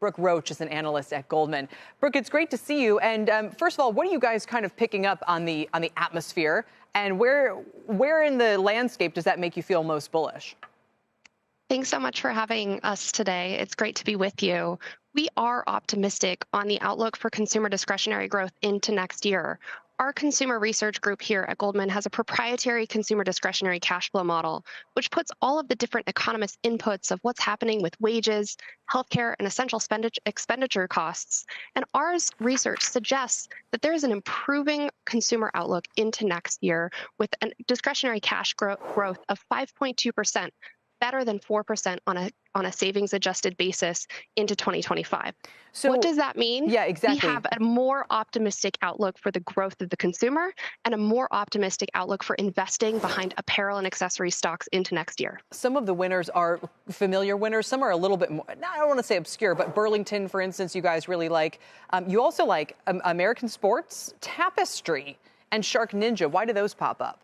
Brooke Roach is an analyst at Goldman. Brooke, it's great to see you. And first of all, what are you guys kind of picking up on the atmosphere? And where in the landscape does that make you feel most bullish? Thanks so much for having us today. It's great to be with you. We are optimistic on the outlook for consumer discretionary growth into next year. Our consumer research group here at Goldman has a proprietary consumer discretionary cash flow model, which puts all of the different economist inputs of what's happening with wages, healthcare, and essential expenditure costs. And our research suggests that there is an improving consumer outlook into next year with a discretionary cash growth of 5.2%. Better than 4% on a savings adjusted basis into 2025. So what does that mean? Yeah, exactly. We have a more optimistic outlook for the growth of the consumer and a more optimistic outlook for investing behind apparel and accessory stocks into next year. Some of the winners are familiar winners. Some are a little bit more, I don't want to say obscure, but Burlington, for instance, you guys really like. You also like American Sports, Tapestry, and Shark Ninja. Why do those pop up?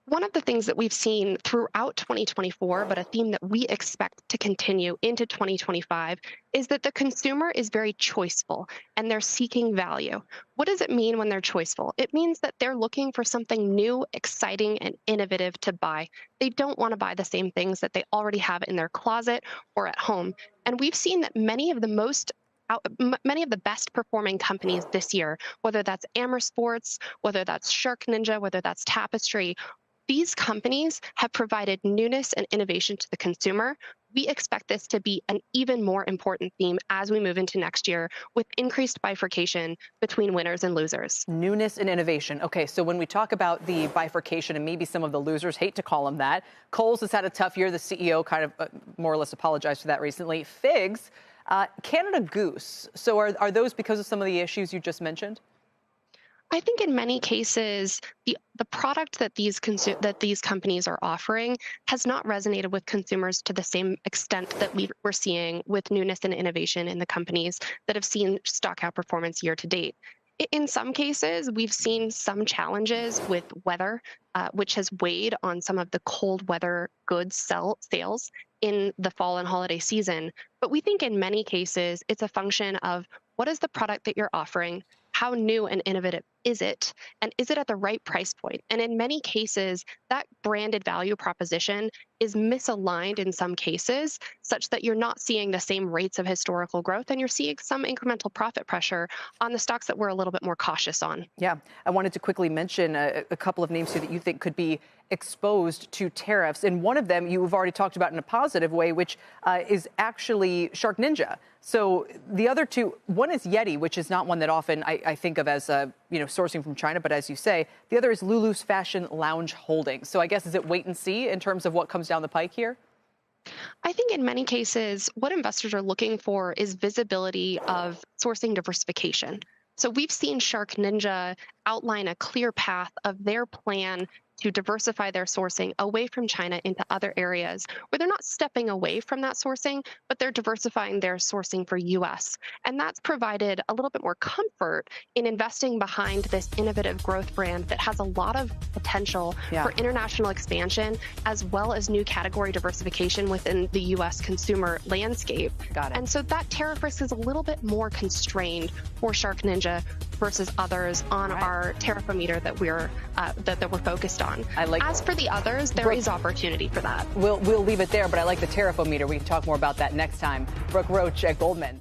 One of the things that we've seen throughout 2024, but a theme that we expect to continue into 2025, is that the consumer is very choiceful and they're seeking value. What does it mean when they're choiceful? It means that they're looking for something new, exciting, and innovative to buy. They don't want to buy the same things that they already have in their closet or at home. And we've seen that many of the best performing companies this year, whether that's Amer Sports, whether that's Shark Ninja, whether that's Tapestry, these companies have provided newness and innovation to the consumer. We expect this to be an even more important theme as we move into next year with increased bifurcation between winners and losers. Newness and innovation. Okay, so when we talk about the bifurcation and maybe some of the losers, hate to call them that, Kohl's has had a tough year. The CEO kind of more or less apologized for that recently. Figs, Canada Goose. So are those because of some of the issues you just mentioned? I think in many cases, the product that these companies are offering has not resonated with consumers to the same extent that we're seeing with newness and innovation in the companies that have seen stock outperformance year to date. In some cases, we've seen some challenges with weather, which has weighed on some of the cold weather goods sales in the fall and holiday season. But we think in many cases, it's a function of what is the product that you're offering? How new and innovative is it? And is it at the right price point? And in many cases, that branded value proposition is misaligned in some cases, such that you're not seeing the same rates of historical growth and you're seeing some incremental profit pressure on the stocks that we're a little bit more cautious on. Yeah, I wanted to quickly mention a couple of names here that you think could be exposed to tariffs. And one of them you've already talked about in a positive way, which is actually Shark Ninja. So the other two, one is Yeti, which is not one that often I think of as sourcing from China, but as you say, the other is Lulu's Fashion Lounge Holdings. So I guess is it wait and see in terms of what comes down the pike here? I think in many cases, what investors are looking for is visibility of sourcing diversification. So we've seen Shark Ninja outline a clear path of their plan to diversify their sourcing away from China into other areas where they're not stepping away from that sourcing, but they're diversifying their sourcing for U.S. And that's provided a little bit more comfort in investing behind this innovative growth brand that has a lot of potential for international expansion, as well as new category diversification within the U.S. consumer landscape. Got it. And so that tariff risk is a little bit more constrained for Shark Ninja versus others on our tariffometer that we're focused on. As for the others, there is opportunity for that. We'll leave it there, but I like the tariffometer. We can talk more about that next time. Brooke Roach at Goldman.